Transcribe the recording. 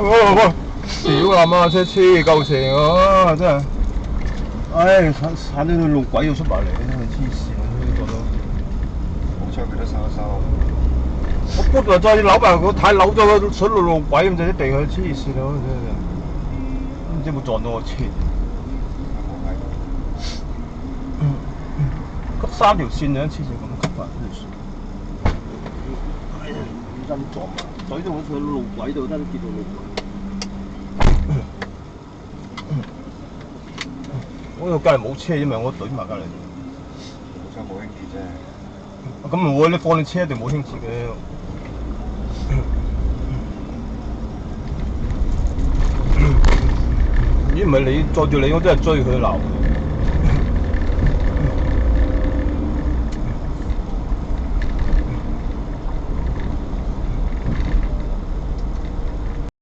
屌啊媽車黐夠成啊！真係，唉，鏟到佢路軌要出埋嚟，真係黐線呢個都。好彩佢都收一收。我本來再扭埋個太扭咗個水路軌咁，就啲地佢黐線啊！真係，唔知有冇撞到我車。嗰三條線兩黐線咁急法，真係。哎呀，真撞埋，懟到我上路軌度，真係跌到路軌。我度隔離冇車，因為我懟埋隔離。好彩冇輕鐵啫。咁唔會，你放你車一定冇輕鐵嘅。咦唔係你載住你，我真係追佢鬧。